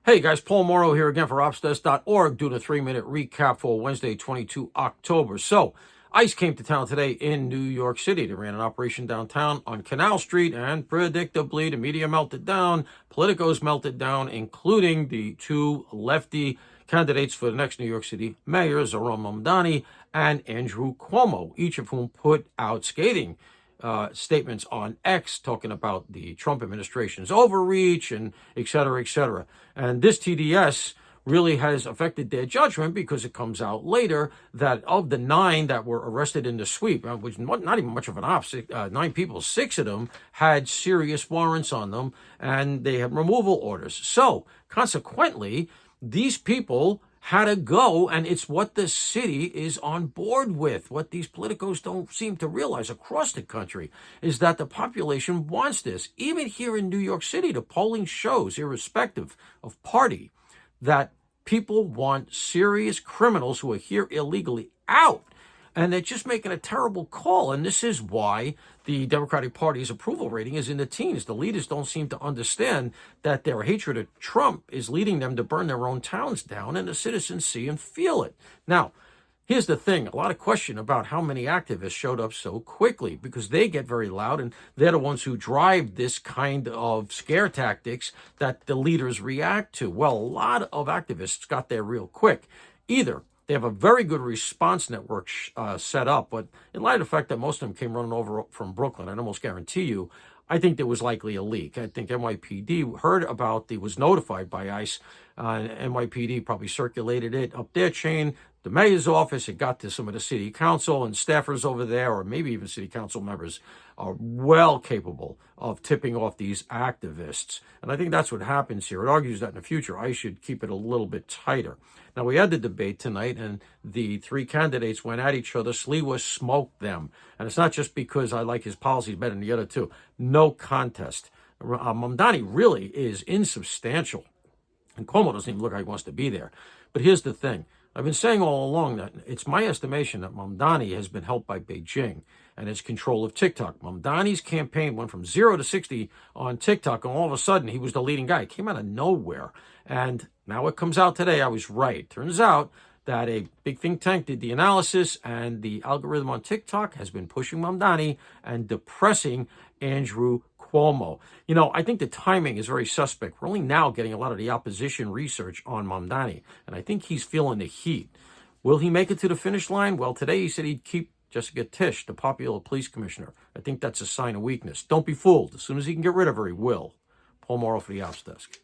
Hey guys, Paul Morrow here again for OpsDesk.org doing a 3-minute recap for Wednesday, 22 October. So, ICE came to town today in New York City. They ran an operation downtown on Canal Street, and predictably, the media melted down, politicos melted down, including the two lefty candidates for the next New York City mayor, Zohran and Andrew Cuomo, each of whom put out scathing statements on X talking about the Trump administration's overreach and et cetera, et cetera. And this TDS really has affected their judgment because it comes out later that of the 9 that were arrested in the sweep, which not even much of an op, 9 people, 6 of them had serious warrants on them and they had removal orders. So consequently, these people had to go, and it's what the city is on board with. What these politicos don't seem to realize across the country is that the population wants this. Even here in New York City, the polling shows, irrespective of party, that people want serious criminals who are here illegally out. And they're just making a terrible call. And this is why the Democratic Party's approval rating is in the teens. The leaders don't seem to understand that their hatred of Trump is leading them to burn their own towns down, and the citizens see and feel it. Now, here's the thing. A lot of question about how many activists showed up so quickly, because they get very loud, and they're the ones who drive this kind of scare tactics that the leaders react to. Well, a lot of activists got there real quick. Either they have a very good response network set up, but in light of the fact that most of them came running over from Brooklyn, I almost guarantee you, I think there was likely a leak. I think NYPD heard about was notified by ICE. NYPD probably circulated it up their chain, the mayor's office. It got to some of the city council, and staffers over there, or maybe even city council members, are well capable of tipping off these activists. And I think that's what happens here. It argues that in the future, ICE should keep it a little bit tighter. Now, we had the debate tonight, and the 3 candidates went at each other. Sliwa smoked them. And it's not just because I like his policies better than the other 2. No contest. Mamdani really is insubstantial. And Cuomo doesn't even look like he wants to be there. But here's the thing. I've been saying all along that it's my estimation that Mamdani has been helped by Beijing and its control of TikTok. Mamdani's campaign went from 0 to 60 on TikTok, and all of a sudden he was the leading guy. It came out of nowhere. And now it comes out today I was right. Turns out that a big think tank did the analysis, and the algorithm on TikTok has been pushing Mamdani and depressing Andrew Cuomo. You know, I think the timing is very suspect. We're only now getting a lot of the opposition research on Mamdani, and I think he's feeling the heat. Will he make it to the finish line? Well, today he said he'd keep Jessica Tisch, the popular police commissioner. I think that's a sign of weakness. Don't be fooled. As soon as he can get rid of her, he will. Paul Morrow for the Ops Desk.